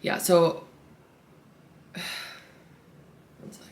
yeah, so one sec.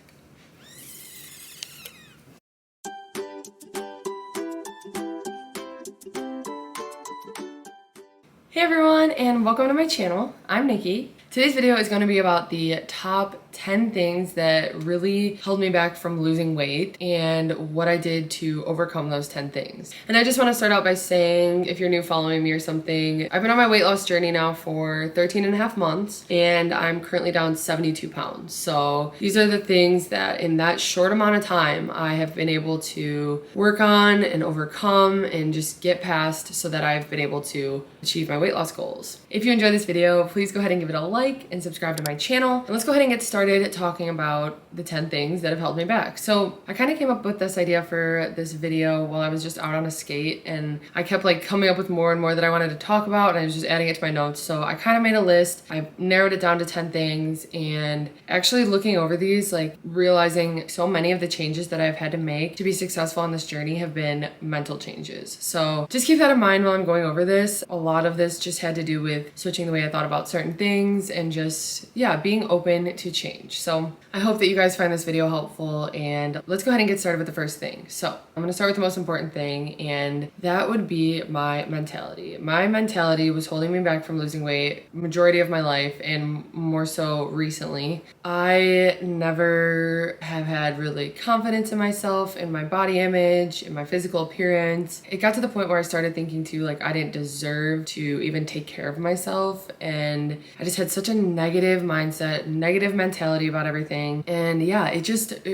Hey everyone, and welcome to my channel. I'm Nikki. Today's video is going to be about the top 10 things that really held me back from losing weight and what I did to overcome those 10 things. And I just want to start out by saying, if you're new following me or something, I've been on my weight loss journey now for 13 and a half months, and I'm currently down 72 pounds. So these are the things that in that short amount of time I have been able to work on and overcome and just get past so that I've been able to achieve my weight loss goals. If you enjoyed this video, please go ahead and give it a like and subscribe to my channel. And let's go ahead and get started talking about the 10 things that have held me back. So I kind of came up with this idea for this video while I was just out on a skate, and I kept like coming up with more and more that I wanted to talk about, and I was just adding it to my notes. So I kind of made a list. I narrowed it down to 10 things, and actually looking over these, like realizing so many of the changes that I've had to make to be successful on this journey have been mental changes. So just keep that in mind while I'm going over this. A lot of this just had to do with switching the way I thought about certain things and just, yeah, being open to change. So I hope that you guys find this video helpful, and let's go ahead and get started with the first thing. So I'm going to start with the most important thing, and that would be my mentality. My mentality was holding me back from losing weight majority of my life, and more so recently. I never have had really confidence in myself, in my body image, in my physical appearance. It got to the point where I started thinking too, like I didn't deserve to even take care of myself, and I just had such a negative mindset, negative mentality about everything. And yeah, it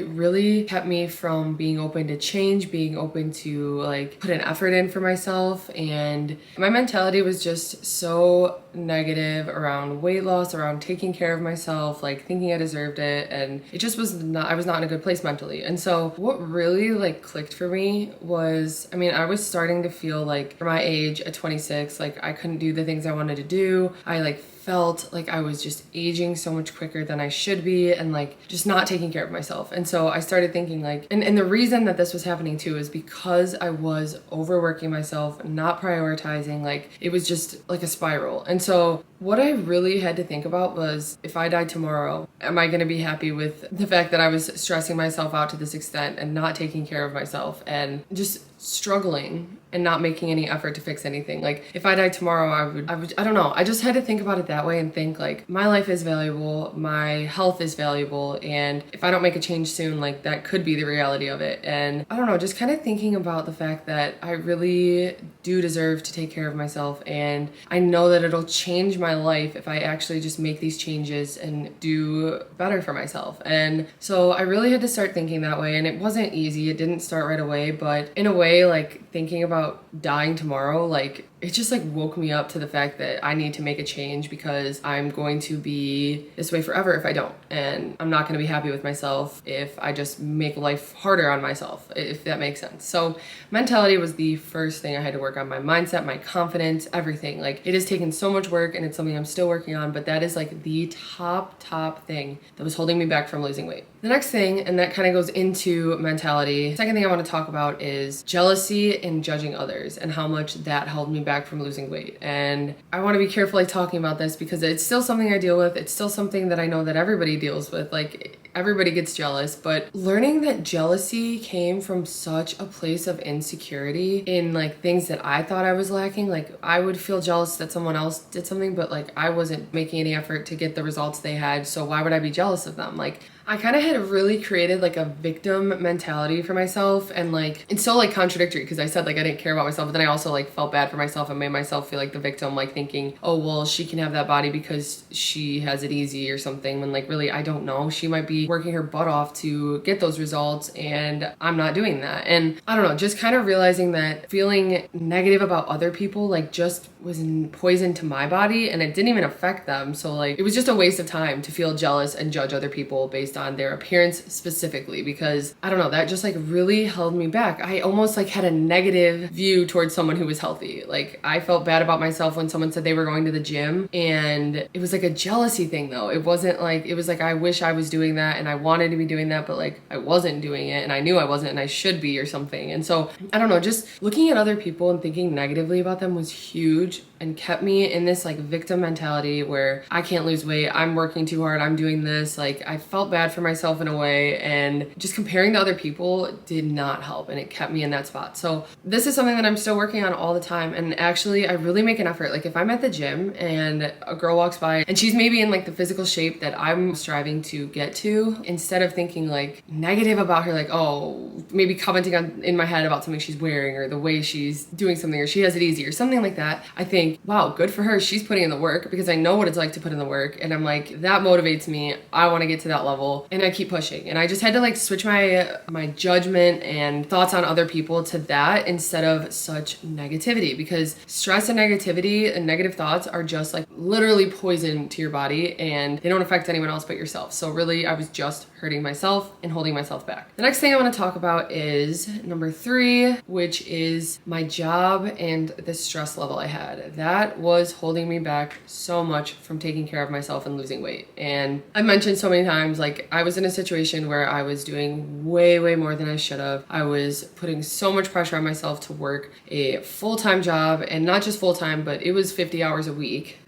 really kept me from being open to change, being open to like put an effort in for myself. And my mentality was just so negative around weight loss, around taking care of myself, like thinking I deserved it, and it just was not, I was not in a good place mentally. And so what really like clicked for me was, I mean, I was starting to feel like for my age at 26, like I couldn't do the things I wanted to do. I like felt like I was just aging so much quicker than I should be, and like just not taking care of myself. And so I started thinking like, and the reason that this was happening too is because I was overworking myself, not prioritizing, like it was just like a spiral. And so what I really had to think about was, if I died tomorrow, am I going to be happy with the fact that I was stressing myself out to this extent and not taking care of myself and just struggling and not making any effort to fix anything? Like if I died tomorrow, I don't know. I just had to think about it that way and think like my life is valuable, my health is valuable, and if I don't make a change soon, like that could be the reality of it. And I don't know, just kind of thinking about the fact that I really do deserve to take care of myself, and I know that it'll change my life if I actually just make these changes and do better for myself. And so I really had to start thinking that way, and it wasn't easy. It didn't start right away, but in a way, like thinking about dying tomorrow, like it just like woke me up to the fact that I need to make a change, because I'm going to be this way forever if I don't. And I'm not going to be happy with myself if I just make life harder on myself, if that makes sense. So mentality was the first thing I had to work on. My mindset, my confidence, everything. Like it has taken so much work, and it's something I'm still working on, but that is like the top thing that was holding me back from losing weight. The next thing, and that kind of goes into mentality, second thing I want to talk about is jealousy and judging others, and how much that held me back from losing weight. And I want to be carefully talking about this because it's still something I deal with. It's still something that I know that everybody deals with. Like everybody gets jealous, but learning that jealousy came from such a place of insecurity in like things that I thought I was lacking. Like I would feel jealous that someone else did something, but like I wasn't making any effort to get the results they had. So why would I be jealous of them? Like I kind of had really created like a victim mentality for myself, and like it's so like contradictory because I said like I didn't care about myself, but then I also like felt bad for myself and made myself feel like the victim, like thinking, oh well, she can have that body because she has it easy or something, when like really I don't know. She might be working her butt off to get those results, and I'm not doing that. And I don't know, just kind of realizing that feeling negative about other people like just was poison to my body, and it didn't even affect them. So like it was just a waste of time to feel jealous and judge other people based on their appearance specifically, because I don't know, that just like really held me back. I almost like had a negative view towards someone who was healthy. Like I felt bad about myself when someone said they were going to the gym, and it was like a jealousy thing though. It wasn't like, it was like I wish I was doing that and I wanted to be doing that, but like I wasn't doing it, and I knew I wasn't, and I should be or something. And so I don't know, just looking at other people and thinking negatively about them was huge. and kept me in this like victim mentality where I can't lose weight, I'm working too hard, I'm doing this. Like I felt bad for myself in a way, and just comparing to other people did not help, and it kept me in that spot. So this is something that I'm still working on all the time. And actually I really make an effort. Like if I'm at the gym and a girl walks by and she's maybe in like the physical shape that I'm striving to get to, instead of thinking like negative about her, like, oh, maybe commenting on in my head about something she's wearing or the way she's doing something or she has it easy or something like that, I think, wow, good for her. She's putting in the work, because I know what it's like to put in the work. And I'm like, that motivates me. I want to get to that level, and I keep pushing. And I just had to like switch my judgment and thoughts on other people to that instead of such negativity, because stress and negativity and negative thoughts are just like literally poison to your body, and they don't affect anyone else but yourself. So really I was just hurting myself and holding myself back. The next thing I want to talk about is number 3, which is my job and the stress level I had. That was holding me back so much from taking care of myself and losing weight. And I mentioned so many times, like I was in a situation where I was doing way more than I should have. I was putting so much pressure on myself to work a full-time job, and not just full-time, but it was 50 hours a week.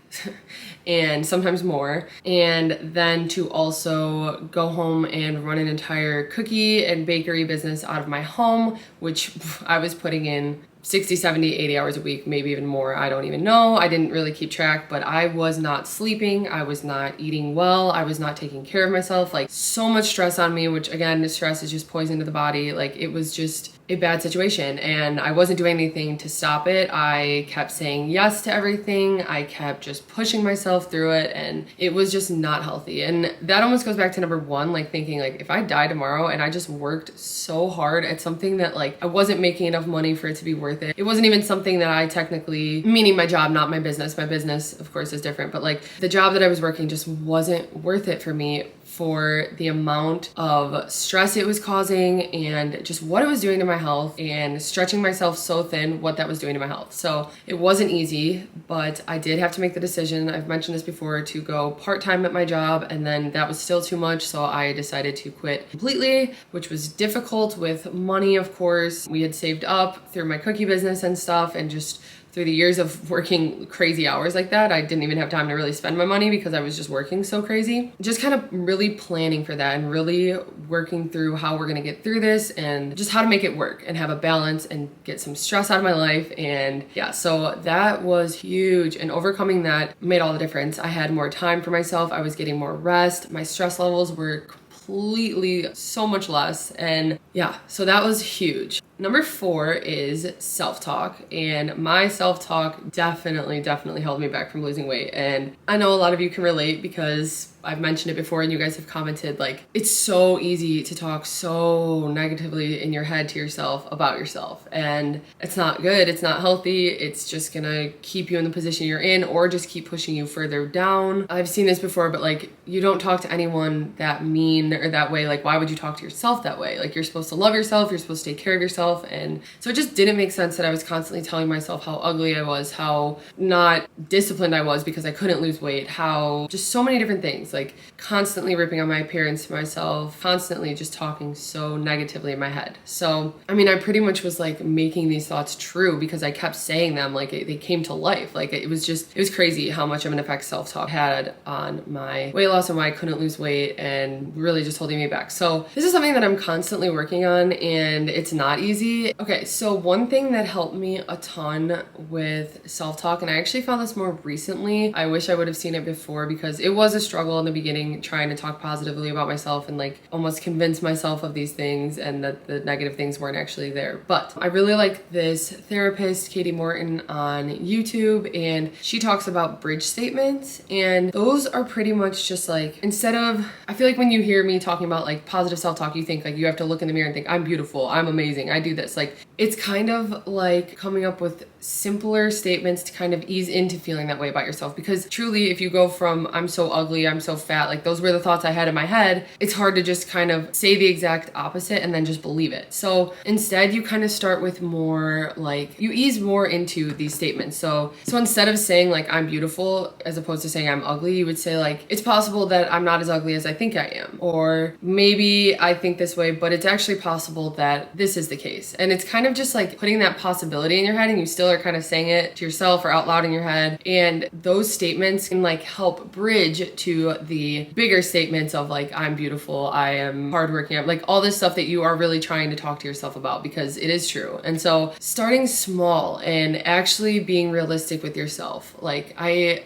And sometimes more, and then to also go home and run an entire cookie and bakery business out of my home, which I was putting in 60, 70, 80 hours a week, maybe even more. I don't even know. I didn't really keep track, but I was not sleeping. I was not eating well. I was not taking care of myself. Like so much stress on me, which again, the stress is just poison to the body. Like it was just a bad situation, and I wasn't doing anything to stop it. I kept saying yes to everything. I kept just pushing myself through it, and it was just not healthy. And that almost goes back to number 1, like thinking like if I die tomorrow and I just worked so hard at something that like I wasn't making enough money for it to be worth it. It wasn't even something that I technically, meaning my job, not my business. My business, of course, is different, but like the job that I was working just wasn't worth it for me, for the amount of stress it was causing and just what it was doing to my health, and stretching myself so thin, what that was doing to my health. So it wasn't easy, but I did have to make the decision, I've mentioned this before, to go part-time at my job, and then that was still too much, so I decided to quit completely, which was difficult with money, of course. We had saved up through my cookie business and stuff, and just through the years of working crazy hours like that, I didn't even have time to really spend my money because I was just working so crazy. Just kind of really planning for that and really working through how we're gonna get through this and just how to make it work and have a balance and get some stress out of my life. And yeah, so that was huge, and overcoming that made all the difference. I had more time for myself. I was getting more rest. My stress levels were completely so much less, and yeah, so that was huge. Number 4 is self-talk, and my self-talk definitely held me back from losing weight. And I know a lot of you can relate because I've mentioned it before and you guys have commented, like it's so easy to talk so negatively in your head to yourself about yourself, and it's not good, it's not healthy. It's just gonna keep you in the position you're in or just keep pushing you further down. I've seen this before, but like you don't talk to anyone that mean or that way. Like why would you talk to yourself that way? Like you're supposed to love yourself, you're supposed to take care of yourself. And so it just didn't make sense that I was constantly telling myself how ugly I was, how not disciplined I was because I couldn't lose weight, how just so many different things, like constantly ripping on my appearance to myself, constantly just talking so negatively in my head. So, I mean, I pretty much was like making these thoughts true because I kept saying them, like they came to life. Like it was crazy how much of an effect self-talk had on my weight loss and why I couldn't lose weight, and really just holding me back. So this is something that I'm constantly working on, and it's not easy. Okay, so one thing that helped me a ton with self-talk, and I actually found this more recently, I wish I would have seen it before because it was a struggle in the beginning trying to talk positively about myself and like almost convince myself of these things and that the negative things weren't actually there. But I really like this therapist, Katie Morton, on YouTube, and she talks about bridge statements, and those are pretty much just like, instead of, I feel like when you hear me talking about like positive self-talk, you think like you have to look in the mirror and think, I'm beautiful, I'm amazing, I do this. Like it's kind of like coming up with simpler statements to kind of ease into feeling that way about yourself, because truly if you go from I'm so ugly, I'm so fat, like those were the thoughts I had in my head, it's hard to just kind of say the exact opposite and then just believe it. So instead you kind of start with more like, you ease more into these statements. So instead of saying like I'm beautiful as opposed to saying I'm ugly, you would say like it's possible that I'm not as ugly as I think I am, or maybe I think this way but it's actually possible that this is the case. And it's kind kind of just like putting that possibility in your head, and you still are kind of saying it to yourself or out loud in your head. And those statements can like help bridge to the bigger statements of like, I'm beautiful, I am hardworking, I'm like all this stuff that you are really trying to talk to yourself about, because it is true. And so starting small and actually being realistic with yourself. Like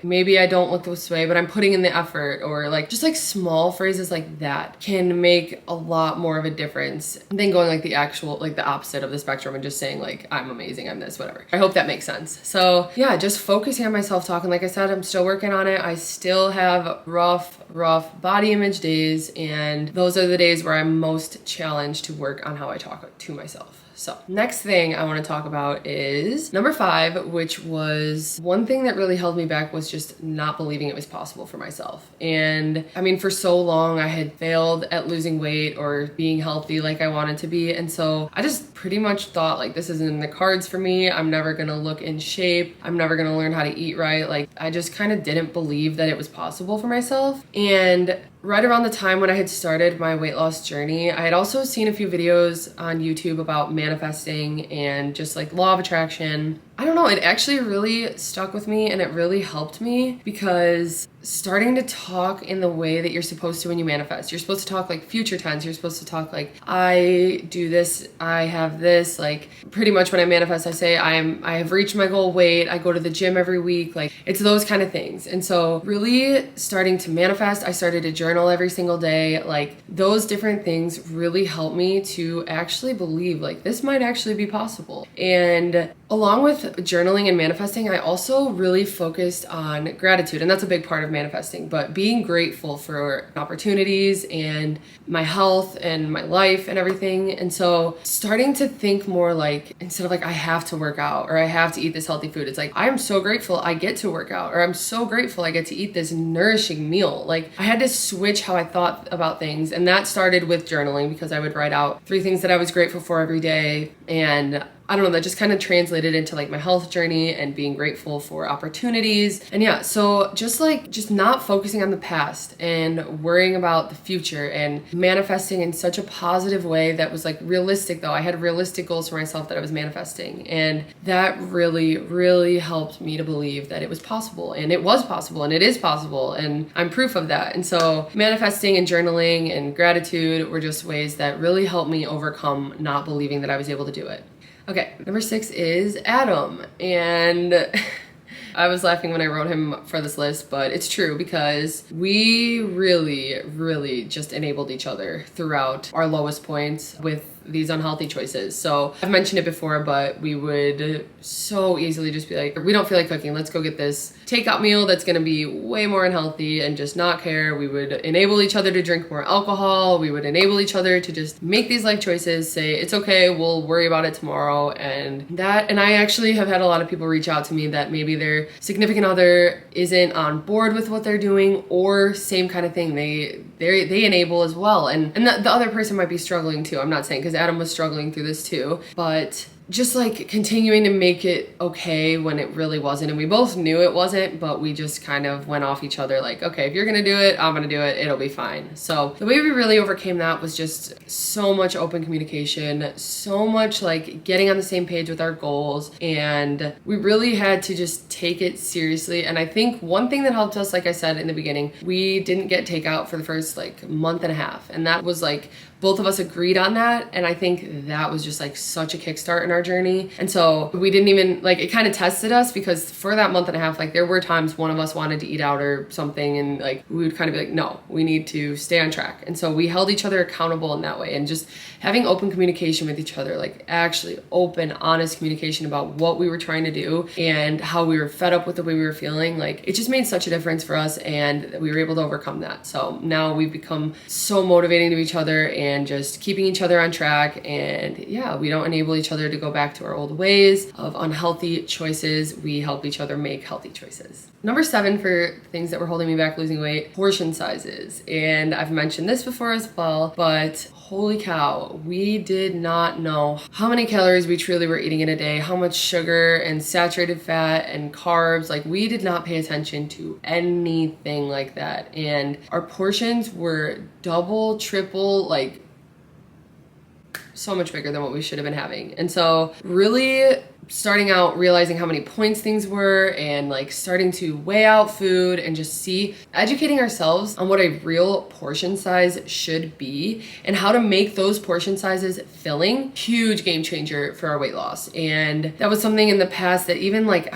maybe I don't look this way, but I'm putting in the effort, or like just like small phrases like that can make a lot more of a difference than going like the actual, like the opposite of the spectrum and just saying like, I'm amazing, I'm this, whatever. I hope that makes sense. So yeah, just focusing on my self-talk. And like I said, I'm still working on it. I still have rough body image days, and those are the days where I'm most challenged to work on how I talk to myself. So next thing I want to talk about is number 5, which was one thing that really held me back, was just not believing it was possible for myself. And I mean, for so long I had failed at losing weight or being healthy like I wanted to be. And so I just pretty much thought like, this isn't in the cards for me. I'm never going to look in shape. I'm never going to learn how to eat right. Like I just kind of didn't believe that it was possible for myself. And right around the time when I had started my weight loss journey, I had also seen a few videos on YouTube about manifesting and just like law of attraction. I don't know, it actually really stuck with me, and it really helped me, because starting to talk in the way that you're supposed to when you manifest. You're supposed to talk like future tense. You're supposed to talk like, I do this, I have this. Like pretty much when I manifest, I say I have reached my goal weight. I go to the gym every week. Like it's those kind of things. And so really starting to manifest, I started to journal every single day. Like those different things really helped me to actually believe like this might actually be possible. And along with journaling and manifesting, I also really focused on gratitude. And that's a big part of manifesting, but being grateful for opportunities and my health and my life and everything. And so starting to think more like, instead of like, I have to work out or I have to eat this healthy food, it's like, I'm so grateful I get to work out, or I'm so grateful I get to eat this nourishing meal. Like I had to switch how I thought about things. And that started with journaling, because I would write out 3 things that I was grateful for every day. And I don't know, that just kind of translated into like my health journey and being grateful for opportunities. And yeah, so just not focusing on the past and worrying about the future, and manifesting in such a positive way that was like realistic though. I had realistic goals for myself that I was manifesting, and that really, really helped me to believe that it was possible, and it was possible, and it is possible, and I'm proof of that. And so manifesting and journaling and gratitude were just ways that really helped me overcome not believing that I was able to do it. Okay, number 6 is Adam, and I was laughing when I wrote him for this list, but it's true, because we really, really just enabled each other throughout our lowest points with these unhealthy choices. So I've mentioned it before, but we would so easily just be like, we don't feel like cooking, let's go get this takeout meal that's gonna be way more unhealthy, and just not care. We would enable each other to drink more alcohol. We would enable each other to just make these life choices, say, it's okay, we'll worry about it tomorrow. And I actually have had a lot of people reach out to me that maybe their significant other isn't on board with what they're doing, or same kind of thing. They enable as well. And the other person might be struggling too. I'm not saying, because Adam was struggling through this too, but just like continuing to make it okay when it really wasn't. And we both knew it wasn't, but we just kind of went off each other like, okay, if you're gonna do it, I'm gonna do it, it'll be fine. So the way we really overcame that was just so much open communication, so much like getting on the same page with our goals. And we really had to just take it seriously. And I think one thing that helped us, like I said in the beginning, we didn't get takeout for the first like month and a half. And that was like, both of us agreed on that. And I think that was just like such a kickstart in our journey. And so we didn't even like, it kind of tested us, because for that month and a half, like there were times one of us wanted to eat out or something, and like we would kind of be like, no, we need to stay on track. And so we held each other accountable in that way, and just having open communication with each other, like actually open, honest communication about what we were trying to do and how we were fed up with the way we were feeling. Like it just made such a difference for us, and we were able to overcome that. So now we've become so motivating to each other, and just keeping each other on track. And yeah, we don't enable each other to go back to our old ways of unhealthy choices. We help each other make healthy choices. Number 7 for things that were holding me back losing weight, portion sizes. And I've mentioned this before as well, but holy cow, we did not know how many calories we truly were eating in a day, how much sugar and saturated fat and carbs. Like we did not pay attention to anything like that. And our portions were double, triple, like so much bigger than what we should have been having. And so really starting out realizing how many points things were and like starting to weigh out food and just educating ourselves on what a real portion size should be and how to make those portion sizes filling. Huge game changer for our weight loss. And that was something in the past that even like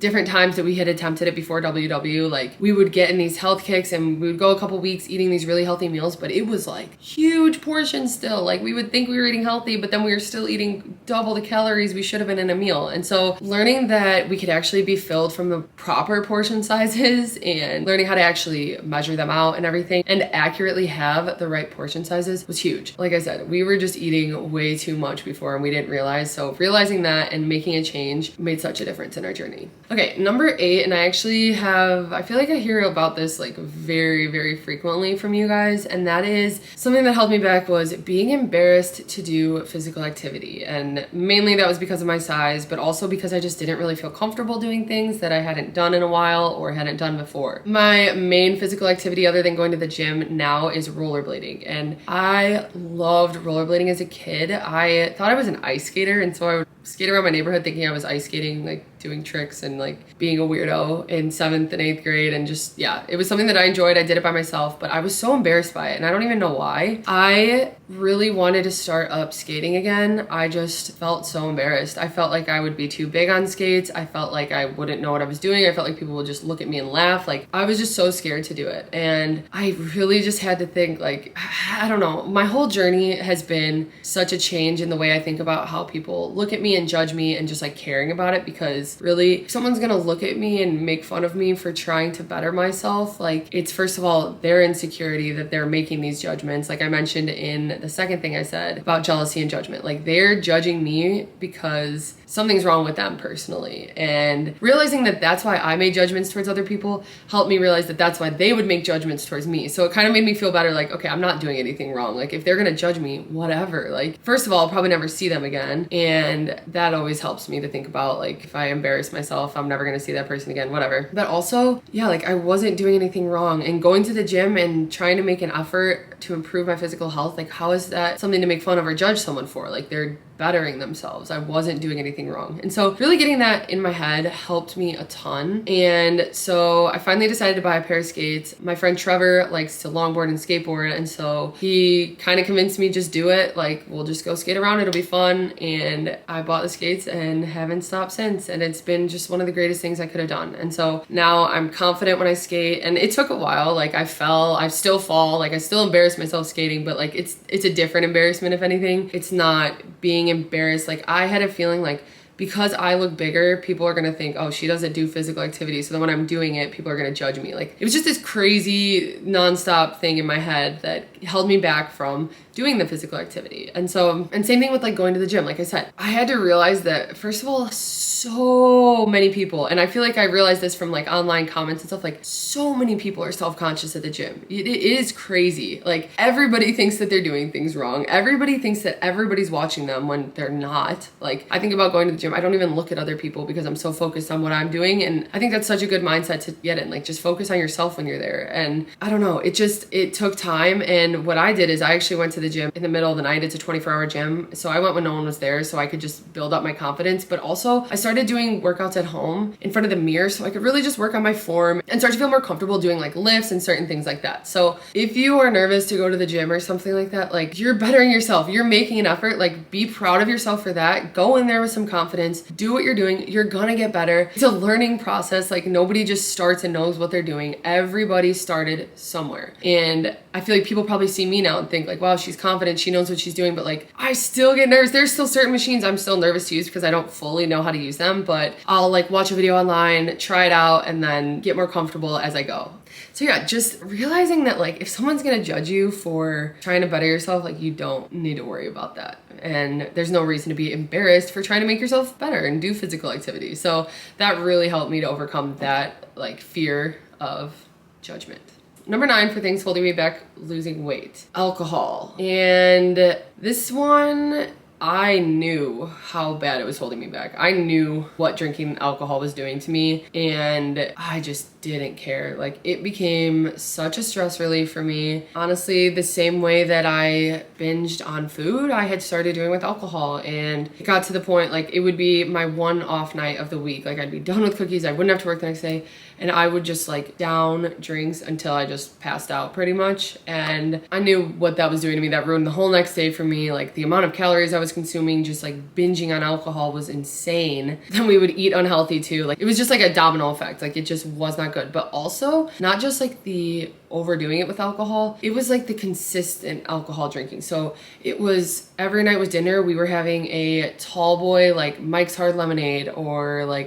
different times that we had attempted it before WW, like we would get in these health kicks and we would go a couple weeks eating these really healthy meals, but it was like huge portions still. Like we would think we were eating healthy, but then we were still eating double the calories we should have been in a meal. And so learning that we could actually be filled from the proper portion sizes and learning how to actually measure them out and everything and accurately have the right portion sizes was huge. Like I said, we were just eating way too much before and we didn't realize. So realizing that and making a change made such a difference in our journey. Okay, number 8, and I feel like I hear about this like very, very frequently from you guys, and that is something that held me back was being embarrassed to do physical activity. And mainly that was because of my size, but also because I just didn't really feel comfortable doing things that I hadn't done in a while or hadn't done before. My main physical activity other than going to the gym now is rollerblading, and I loved rollerblading as a kid. I thought I was an ice skater, and so I would skate around my neighborhood thinking I was ice skating, like doing tricks and like being a weirdo in 7th and 8th grade. And just, yeah, it was something that I enjoyed. I did it by myself, but I was so embarrassed by it and I don't even know why. I really wanted to start up skating again. I just felt so embarrassed. I felt like I would be too big on skates. I felt like I wouldn't know what I was doing. I felt like people would just look at me and laugh. Like I was just so scared to do it. And I really just had to think like, I don't know, my whole journey has been such a change in the way I think about how people look at me and judge me and just like caring about it, because really if someone's gonna look at me and make fun of me for trying to better myself, like it's first of all their insecurity that they're making these judgments. Like I mentioned in the second thing I said about jealousy and judgment, like they're judging me because something's wrong with them personally. And realizing that that's why I made judgments towards other people helped me realize that that's why they would make judgments towards me. So it kind of made me feel better, like, okay, I'm not doing anything wrong. Like if they're gonna judge me, whatever. Like first of all, I'll probably never see them again. And that always helps me to think about like if I embarrass myself, I'm never gonna see that person again, whatever. But also, yeah, like I wasn't doing anything wrong. And going to the gym and trying to make an effort to improve my physical health, like how is that something to make fun of or judge someone for? Like they're bettering themselves. I wasn't doing anything wrong. And so really getting that in my head helped me a ton. And so I finally decided to buy a pair of skates. My friend Trevor likes to longboard and skateboard, and so he kind of convinced me just do it. Like we'll just go skate around, it'll be fun. And I bought the skates and haven't stopped since. And it's been just one of the greatest things I could have done. And so now I'm confident when I skate, and it took a while. Like I fell, I still fall, like I still embarrass myself skating, but like it's a different embarrassment if anything. It's not being embarrassed. Like I had a feeling like because I look bigger, people are gonna think, oh, she doesn't do physical activity, so then when I'm doing it, people are gonna judge me. Like it was just this crazy nonstop thing in my head that held me back from doing the physical activity. And so, and same thing with like going to the gym. Like I said, I had to realize that first of all, so many people, and I feel like I realized this from like online comments and stuff, like so many people are self-conscious at the gym. It is crazy. Like everybody thinks that they're doing things wrong. Everybody thinks that everybody's watching them when they're not. Like I think about going to the gym, I don't even look at other people because I'm so focused on what I'm doing. And I think that's such a good mindset to get in, like just focus on yourself when you're there. And I don't know, it took time. And what I did is I actually went to the gym in the middle of the night. It's a 24-hour gym. So I went when no one was there so I could just build up my confidence. But also I started doing workouts at home in front of the mirror so I could really just work on my form and start to feel more comfortable doing like lifts and certain things like that. So if you are nervous to go to the gym or something like that, like you're bettering yourself, you're making an effort, like be proud of yourself for that. Go in there with some confidence, do what you're doing. You're gonna get better. It's a learning process. Like nobody just starts and knows what they're doing. Everybody started somewhere. And I feel like people probably see me now and think like, wow, she's confident, she knows what she's doing, but like I still get nervous. There's still certain machines I'm still nervous to use because I don't fully know how to use them, but I'll like watch a video online, try it out, and then get more comfortable as I go. So yeah, just realizing that like if someone's gonna judge you for trying to better yourself, like you don't need to worry about that. And there's no reason to be embarrassed for trying to make yourself better and do physical activity. So that really helped me to overcome that like fear of judgment. Number 9 for things holding me back losing weight, alcohol. And this one I knew how bad it was holding me back. I knew what drinking alcohol was doing to me, and I just didn't care. Like, it became such a stress relief for me. Honestly, the same way that I binged on food, I had started doing with alcohol, and it got to the point, like, it would be my one off night of the week. Like, I'd be done with cookies, I wouldn't have to work the next day, and I would just like down drinks until I just passed out pretty much. And I knew what that was doing to me. That ruined the whole next day for me. Like, the amount of calories I was consuming just like binging on alcohol was insane. Then we would eat unhealthy too. Like, it was just like a domino effect. Like, it just was not good. But also not just like the overdoing it with alcohol, it was like the consistent alcohol drinking. So it was every night was dinner, we were having a tall boy like Mike's Hard Lemonade, or like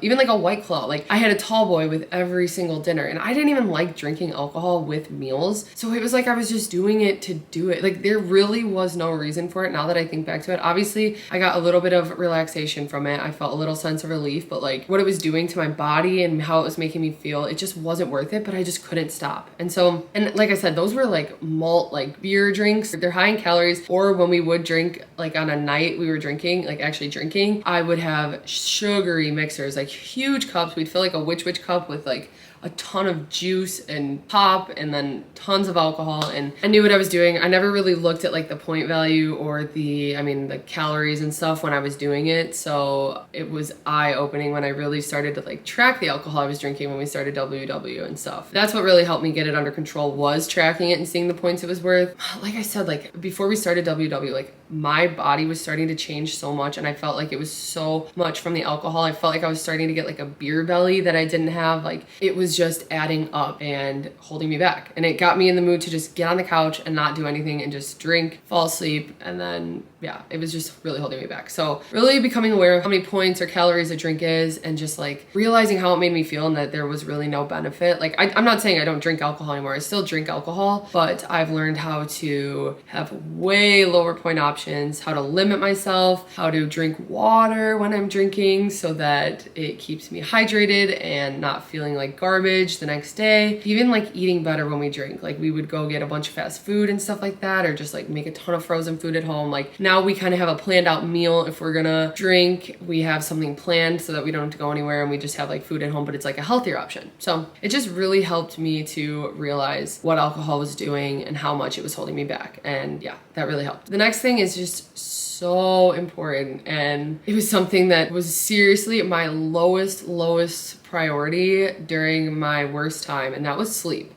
even like a White Claw. Like, I had a tall boy with every single dinner, and I didn't even like drinking alcohol with meals. So it was like I was just doing it to do it. Like, there really was no reason for it now that I think back to it. Obviously, I got a little bit of relaxation from it. I felt a little sense of relief, but like what it was doing to my body and how it was making me feel, it just wasn't worth it, but I just couldn't stop. And so, and like I said, those were like malt, like beer drinks. They're high in calories. Or when we would drink, like on a night we were drinking, like actually drinking, I would have sugary mixers, like huge cups. We'd fill like a witch cup with like a ton of juice and pop and then tons of alcohol, and I knew what I was doing. I never really looked at like the point value or the calories and stuff when I was doing it. So it was eye-opening when I really started to like track the alcohol I was drinking when we started WW and stuff. That's what really helped me get it under control, was tracking it and seeing the points it was worth. Like I said, like before we started WW, like my body was starting to change so much, and I felt like it was so much from the alcohol. I felt like I was starting to get like a beer belly that I didn't have. Like, it was just adding up and holding me back. And it got me in the mood to just get on the couch and not do anything and just drink, fall asleep, and then yeah, it was just really holding me back. So really becoming aware of how many points or calories a drink is, and just like realizing how it made me feel and that there was really no benefit. Like, I'm not saying I don't drink alcohol anymore. I still drink alcohol, but I've learned how to have way lower point options, how to limit myself, how to drink water when I'm drinking so that it keeps me hydrated and not feeling like garbage the next day. Even like eating better when we drink. Like, we would go get a bunch of fast food and stuff like that, or just like make a ton of frozen food at home. Like, now we kind of have a planned out meal. If we're gonna drink, we have something planned so that we don't have to go anywhere, and we just have like food at home, but it's like a healthier option. So it just really helped me to realize what alcohol was doing and how much it was holding me back. And yeah, that really helped. The next thing is just so important, and it was something that was seriously my lowest priority during my worst time, and that was sleep.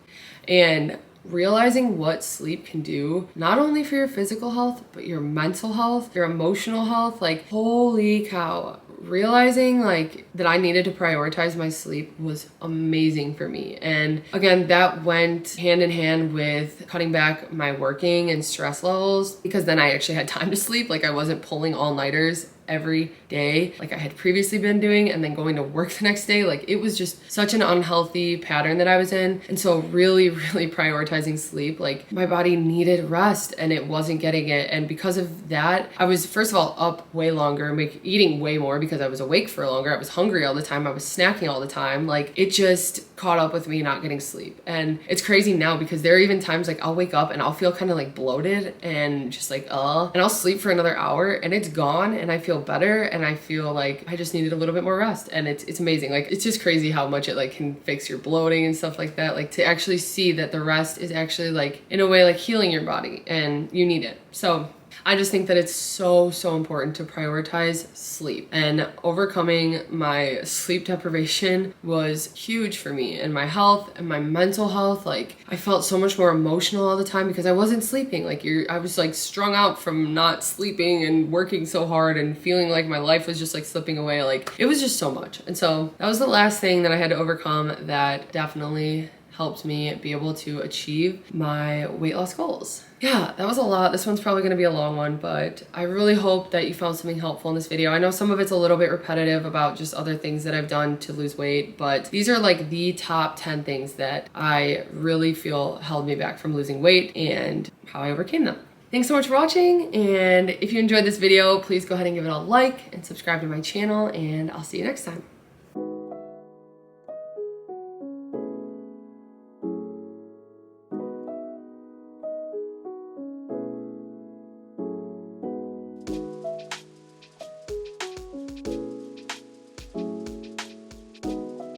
And realizing what sleep can do, not only for your physical health, but your mental health, your emotional health. Like, holy cow. Realizing like that I needed to prioritize my sleep was amazing for me. And again, that went hand in hand with cutting back my working and stress levels, because then I actually had time to sleep. Like, I wasn't pulling all-nighters every day like I had previously been doing, and then going to work the next day. Like, it was just such an unhealthy pattern that I was in. And so really prioritizing sleep, like my body needed rest and it wasn't getting it. And because of that, I was first of all up way longer, eating way more because I was awake for longer. I was hungry all the time. I was snacking all the time. Like, it just caught up with me not getting sleep. And it's crazy now because there are even times like I'll wake up and I'll feel kind of like bloated and just like and I'll sleep for another hour and it's gone, and I feel better, and I feel like I just needed a little bit more rest. And it's amazing. Like, it's just crazy how much it like can fix your bloating and stuff like that. Like, to actually see that the rest is actually like in a way like healing your body, and you need it. So I just think that it's so important to prioritize sleep, and overcoming my sleep deprivation was huge for me and my health and my mental health. Like, I felt so much more emotional all the time because I wasn't sleeping. Like, I was like strung out from not sleeping and working so hard and feeling like my life was just like slipping away. Like, it was just so much. And so that was the last thing that I had to overcome that definitely helped me be able to achieve my weight loss goals. Yeah, that was a lot. This one's probably gonna be a long one, but I really hope that you found something helpful in this video. I know some of it's a little bit repetitive about just other things that I've done to lose weight, but these are like the top 10 things that I really feel held me back from losing weight and how I overcame them. Thanks so much for watching, and if you enjoyed this video, please go ahead and give it a like and subscribe to my channel, and I'll see you next time.